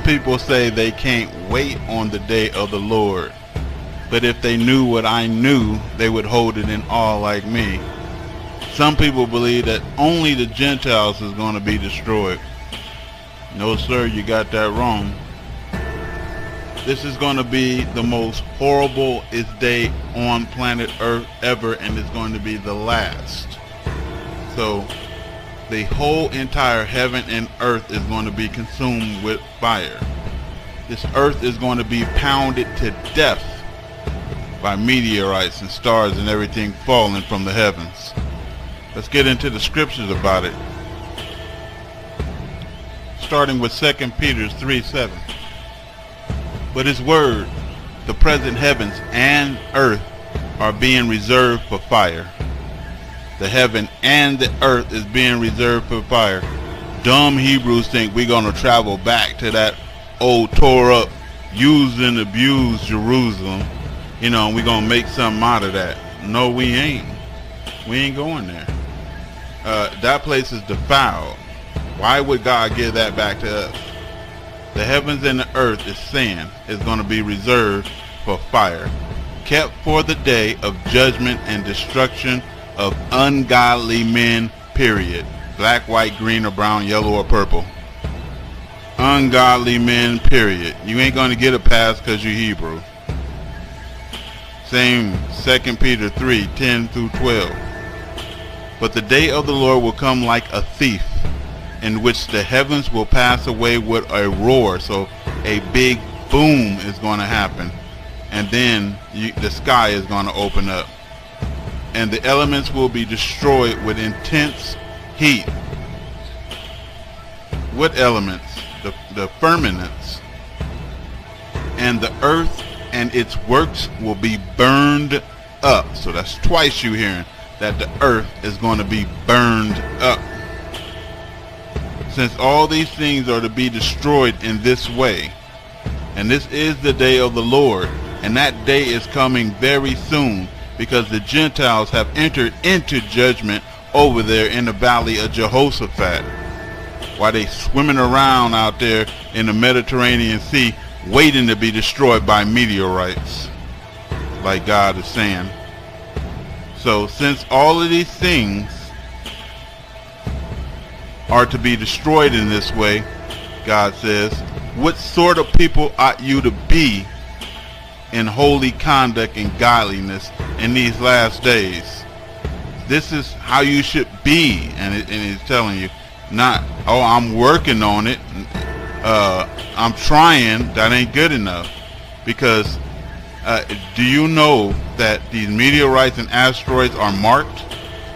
people say they can't wait on the day of the Lord, but if they knew what I knew, they would hold it in awe like me. Some people believe that only the Gentiles is going to be destroyed. No, sir, you got that wrong. This is going to be the most horrible day on planet Earth ever, and it's going to be the last. So the whole entire heaven and earth is going to be consumed with fire. This earth is going to be pounded to death by meteorites and stars and everything falling from the heavens. Let's get into the scriptures about it. Starting with 2 Peter 3:7. But his word, the present heavens and earth are being reserved for fire. The heaven and the earth is being reserved for fire. Dumb Hebrews think we're going to travel back to that old tore up, used and abused Jerusalem, and we're going to make something out of that. No, we ain't. We ain't going there. That place is defiled. Why would God give that back to us? The heavens and the earth is sand, is going to be reserved for fire, kept for the day of judgment and destruction of ungodly men, period. Black, white, green, or brown, yellow, or purple. Ungodly men, period. You ain't going to get a pass because you're Hebrew. Same 2 Peter 3:10 through 12. But the day of the Lord will come like a thief, in which the heavens will pass away with a roar. So a big boom is going to happen, and then the sky is going to open up, and the elements will be destroyed with intense heat. What elements? The firmaments. And the earth and its works will be burned up. So that's twice you hearing that the earth is going to be burned up. Since all these things are to be destroyed in this way, and this is the day of the Lord, and that day is coming very soon, because the Gentiles have entered into judgment over there in the valley of Jehoshaphat, while they swimming around out there in the Mediterranean Sea, waiting to be destroyed by meteorites, like God is saying. So since all of these things are to be destroyed in this way, God says, what sort of people ought you to be in holy conduct and godliness in these last days? This is how you should be. And it's telling you, not, oh, I'm working on it, I'm trying, that ain't good enough. Because do you know that these meteorites and asteroids are marked?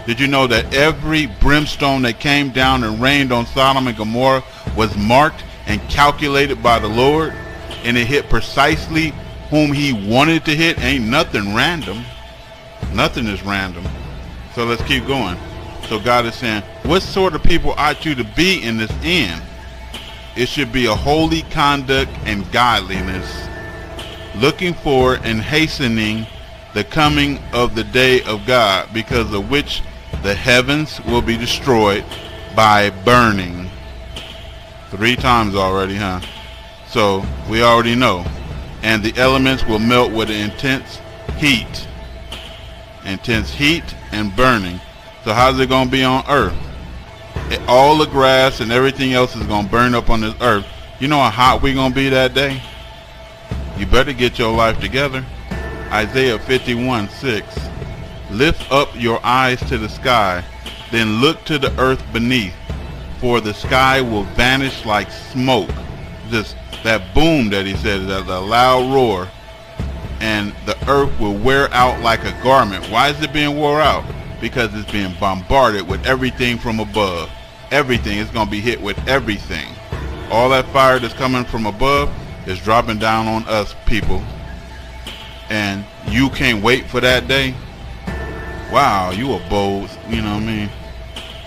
Did you know that every brimstone that came down and rained on Sodom and Gomorrah was marked and calculated by the Lord, and it hit precisely whom he wanted to hit? Ain't nothing random. Nothing is random. So let's keep going. So God is saying, what sort of people ought you to be in this end? It should be a holy conduct and godliness, looking for and hastening the coming of the day of God, because of which the heavens will be destroyed by burning. 3 times already, huh? So we already know. And the elements will melt with intense heat. Intense heat and burning. So how's it going to be on earth? All the grass and everything else is going to burn up on this earth. You know how hot we're going to be that day? You better get your life together. Isaiah 51:6. Lift up your eyes to the sky, then look to the earth beneath, for the sky will vanish like smoke. Just that boom that he said, that loud roar, and the earth will wear out like a garment. Why is it being wore out? Because it's being bombarded with everything from above. Everything is going to be hit with everything. All that fire that's coming from above is dropping down on us people. And you can't wait for that day? Wow, you are bold, you know what I mean?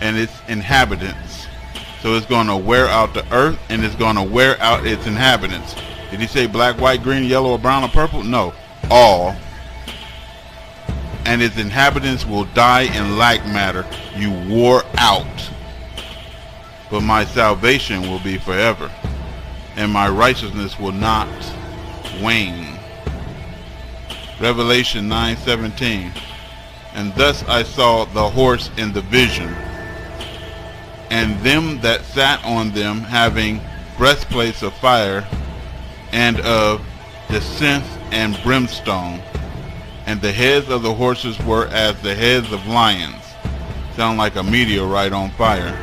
And its inhabitants. So it's going to wear out the earth, and it's going to wear out its inhabitants. Did he say black, white, green, yellow, or brown, or purple? No, all. And its inhabitants will die in like matter. You wore out. But my salvation will be forever. and my righteousness will not wane. Revelation 9:17. And thus I saw the horse in the vision, and them that sat on them having breastplates of fire and of jacinth and brimstone, and the heads of the horses were as the heads of lions. Sound like a meteorite on fire.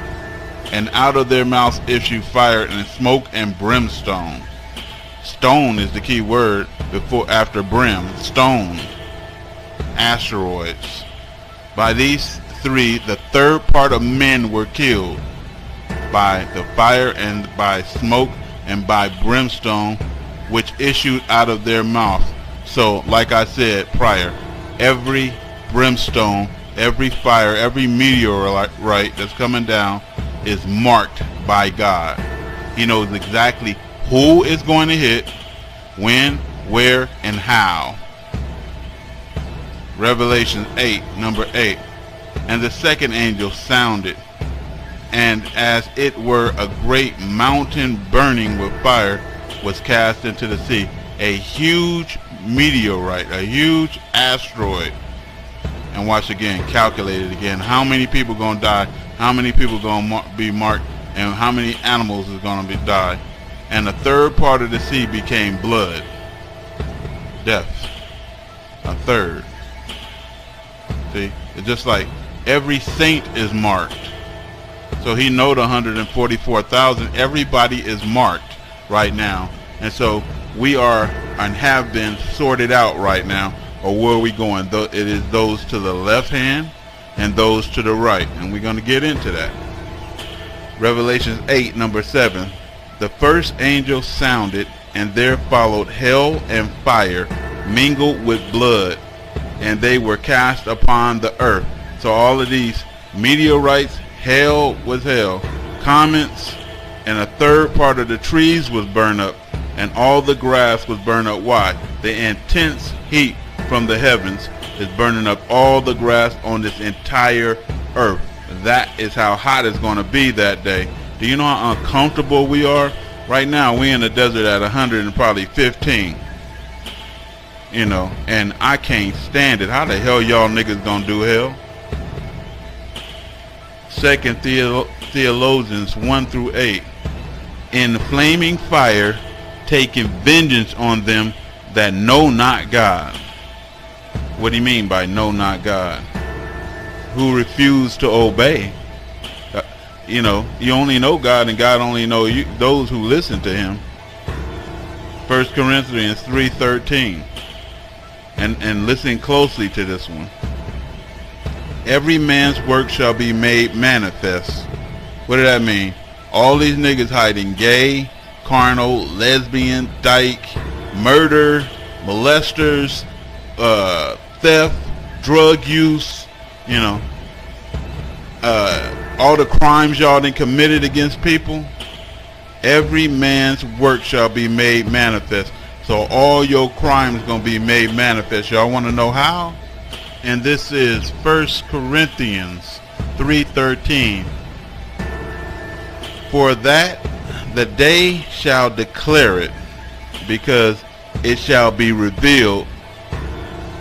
And out of their mouths issue fire and smoke and brimstone. Stone is the key word after brim. Stone. Asteroids. By these three, the third part of men were killed, by the fire and by smoke and by brimstone, which issued out of their mouth. So, like I said prior, every brimstone, every fire, every meteorite that's coming down is marked by God. He knows exactly who is going to hit, when, where, and how. Revelation 8, number 8. And the second angel sounded, and as it were a great mountain burning with fire was cast into the sea. A huge meteorite, a huge asteroid. And watch again, calculate it again. How many people going to die? How many people going to be marked? And how many animals is going to die? And the third part of the sea became blood. Death. A third. See? It's just like every saint is marked. So he know the 144,000. Everybody is marked right now. And so we are and have been sorted out right now. Or where are we going? It is those to the left hand and those to the right. And we're going to get into that. Revelation 8, number 7. The first angel sounded, and there followed hell and fire mingled with blood, and they were cast upon the earth. So all of these meteorites, hell was hell, comets, and a third part of the trees was burned up, and all the grass was burned up. Why? The intense heat from the heavens is burning up all the grass on this entire earth. That is how hot it's going to be that day. Do you know how uncomfortable we are? Right now, we in the desert at 100 and probably 15. You know, and I can't stand it. How the hell y'all niggas gonna do hell? Second Theologians 1 through 8. In flaming fire, taking vengeance on them that know not God. What do you mean by know not God? Who refuse to obey. You know, you only know God, and God only know you, those who listen to him. 1 Corinthians 3:13. And listen closely to this one. Every man's work shall be made manifest. What did that mean? All these niggas hiding gay, carnal, lesbian, dyke, murder, molesters, theft, drug use, you know, all the crimes y'all done committed against people. Every man's work shall be made manifest. So all your crimes going to be made manifest. Y'all want to know how? And this is 1 Corinthians 3:13. For that the day shall declare it, because it shall be revealed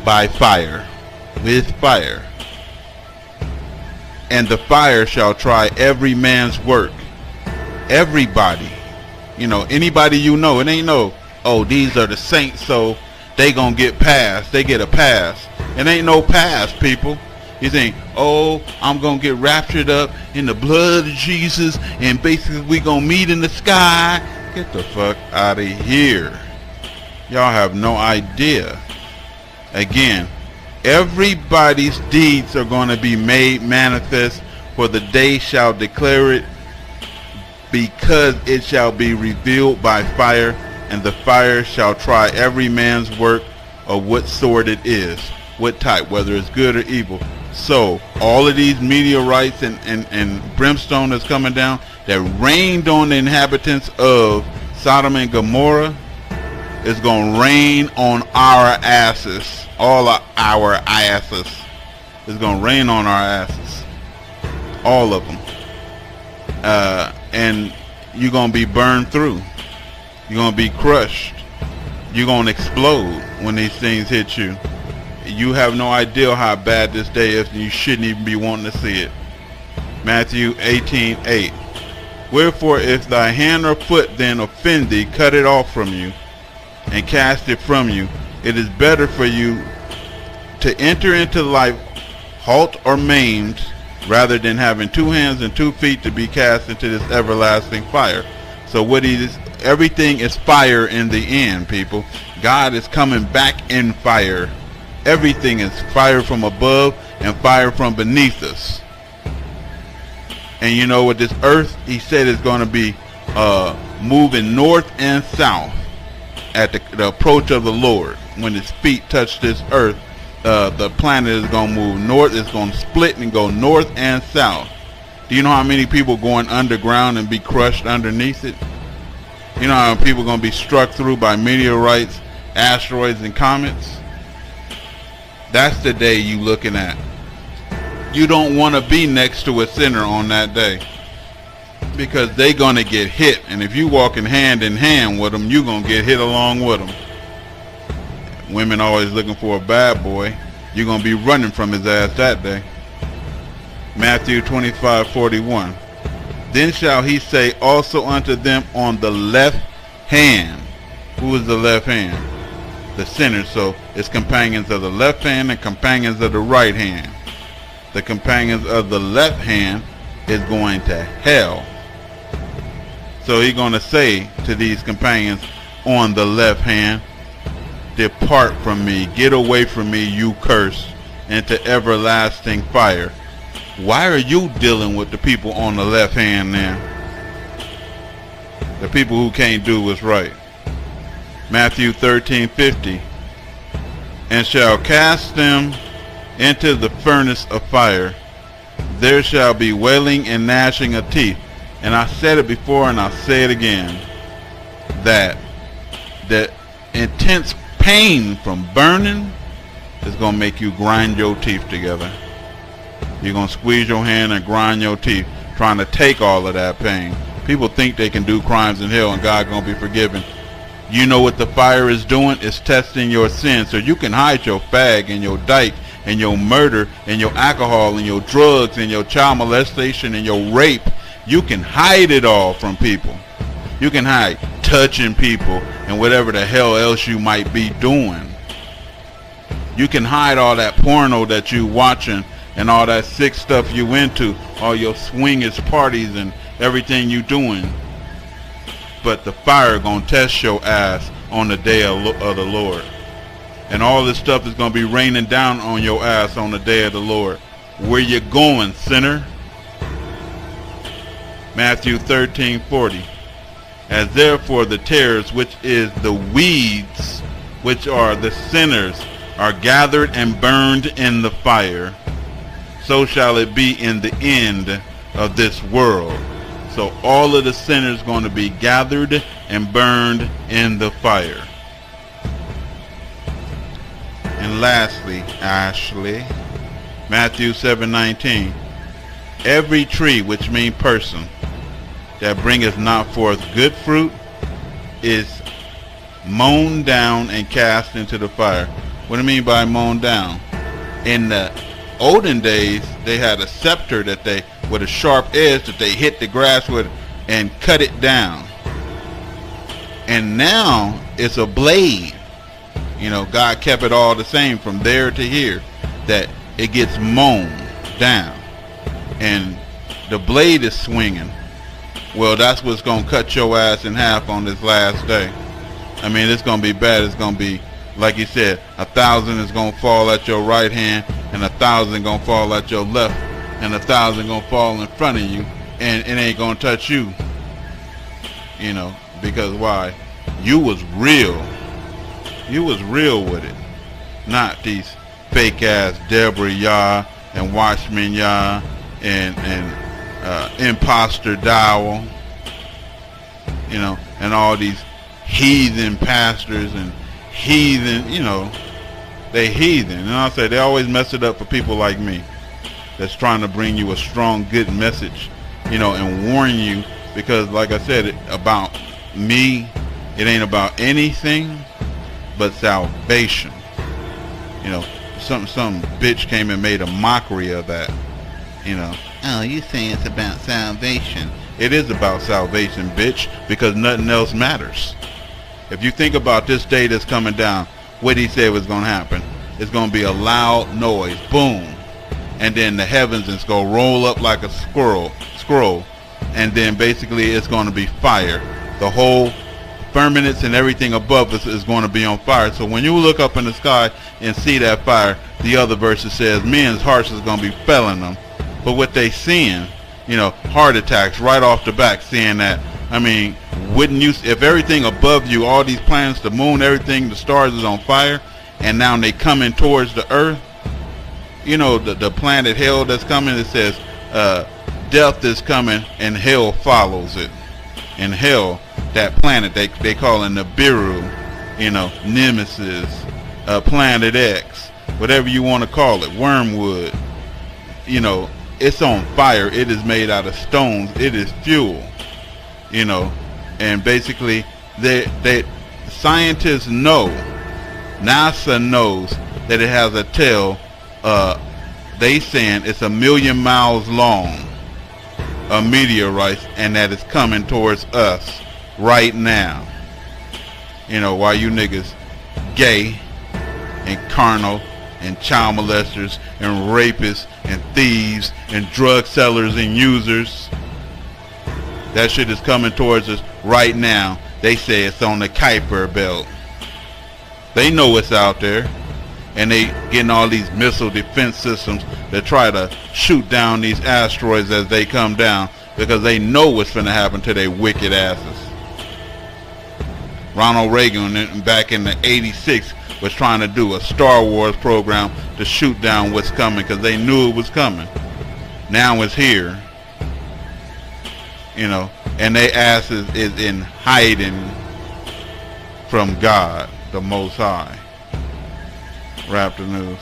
by fire, with fire. And the fire shall try every man's work. Everybody. You know, anybody you know. It ain't no, oh, these are the saints, so they gonna get passed. They get a pass. It ain't no pass, people. You think, oh, I'm gonna get raptured up in the blood of Jesus, and basically we gonna meet in the sky. Get the fuck out of here. Y'all have no idea. Again, everybody's deeds are gonna be made manifest, for the day shall declare it, because it shall be revealed by fire, and the fire shall try every man's work of what sort it is, what type, whether it's good or evil. So all of these meteorites and brimstone that's coming down that rained on the inhabitants of Sodom and Gomorrah is going to rain on our asses. All of our asses. It's going to rain on our asses. All of them. And you're going to be burned through. You're going to be crushed. You're going to explode when these things hit you. You have no idea how bad this day is, and you shouldn't even be wanting to see it. Matthew 18:8. Wherefore if thy hand or foot then offend thee, cut it off from you, and cast it from you. It is better for you to enter into life halt or maimed, rather than having 2 hands and 2 feet to be cast into this everlasting fire. So what everything is fire in the end, people. God is coming back in fire. Everything is fire from above and fire from beneath us. And you know what, this earth, he said, is going to be moving north and south at the approach of the Lord. When his feet touch this earth, the planet is going to move north. It's going to split and go north and south. Do you know how many people going underground and be crushed underneath it? You know how people are going to be struck through by meteorites, asteroids, and comets? That's the day you looking at. You don't want to be next to a sinner on that day, because they going to get hit. And if you walking hand in hand with them, you going to get hit along with them. Women always looking for a bad boy. You're going to be running from his ass that day. Matthew 25:41. Then shall he say also unto them on the left hand. Who is the left hand? The sinner. So it's companions of the left hand and companions of the right hand. The companions of the left hand is going to hell. So he's going to say to these companions on the left hand, depart from me, get away from me, you cursed, into everlasting fire. Why are you dealing with the people on the left hand now? The people who can't do what's right. Matthew 13:50. And shall cast them into the furnace of fire. There shall be wailing and gnashing of teeth. And I said it before and I'll say it again, that the intense pain from burning is going to make you grind your teeth together. You're going to squeeze your hand and grind your teeth, trying to take all of that pain. People think they can do crimes in hell and God's going to be forgiven. You know what the fire is doing? It's testing your sin. So you can hide your fag and your dyke and your murder and your alcohol and your drugs and your child molestation and your rape. You can hide it all from people. You can hide touching people and whatever the hell else you might be doing. You can hide all that porno that you watching and all that sick stuff you into, all your swingers parties and everything you doing. But the fire gonna test your ass on the day of the Lord. And all this stuff is gonna be raining down on your ass on the day of the Lord. Where you going, sinner? Matthew 13:40. As therefore the tares, which is the weeds, which are the sinners, are gathered and burned in the fire, so shall it be in the end of this world. So all of the sinners going to be gathered and burned in the fire. And lastly, Matthew 7:19. Every tree, which means person, that bringeth not forth good fruit is mown down and cast into the fire. What do you mean by mown down? In the olden days, they had a scepter that they, with a sharp edge, that they hit the grass with and cut it down. And now it's a blade. You know, God kept it all the same from there to here, that it gets mown down and the blade is swinging. Well, that's what's going to cut your ass in half on this last day. I mean, it's going to be bad. It's going to be, like he said, 1,000 is going to fall at your right hand, and 1,000 going to fall at your left, and 1,000 going to fall in front of you, and it ain't going to touch you. You know, because why? You was real. You was real with it. Not these fake ass Deborah Yah and Watchman Yah and imposter dowel, you know, and all these heathen pastors and heathen, you know, they heathen. And I'll say they always mess it up for people like me that's trying to bring you a strong, good message, you know, and warn you, because like I said, about me It ain't about anything but salvation. You know, some bitch came and made a mockery of that. You know, oh, you saying it's about salvation? It is about salvation, bitch, because nothing else matters. If you think about this day that's coming down, what he said was going to happen, it's going to be a loud noise, boom, and then the heavens is going to roll up like a scroll, and then basically it's going to be fire. The whole firmaments and everything above us is going to be on fire. So when you look up in the sky and see that fire, the other verse says men's hearts is going to be failing them. But what they seeing, you know, heart attacks right off the back, seeing that. I mean, wouldn't you, if everything above you, all these planets, the moon, everything, the stars is on fire, and now they coming towards the earth, you know, the planet hell that's coming, it says death is coming and hell follows it. And hell, that planet they call it Nibiru, you know, Nemesis, Planet X, whatever you want to call it, Wormwood, you know, it's on fire. It is made out of stones. It is fuel, you know, and basically they scientists know, NASA knows that it has a tail. They saying it's 1,000,000 miles long, a meteorite, and that is coming towards us right now. You know, while you niggas gay and carnal and child molesters and rapists and thieves and drug sellers and users, that shit is coming towards us right now. They say it's on the Kuiper belt. They know it's out there, and they getting all these missile defense systems that try to shoot down these asteroids as they come down, because they know what's finna happen to their wicked asses. Ronald Reagan back in the '86 was trying to do a Star Wars program to shoot down what's coming, because they knew it was coming. Now it's here, you know, and their asses is in hiding from God, the Most High. Raptor News.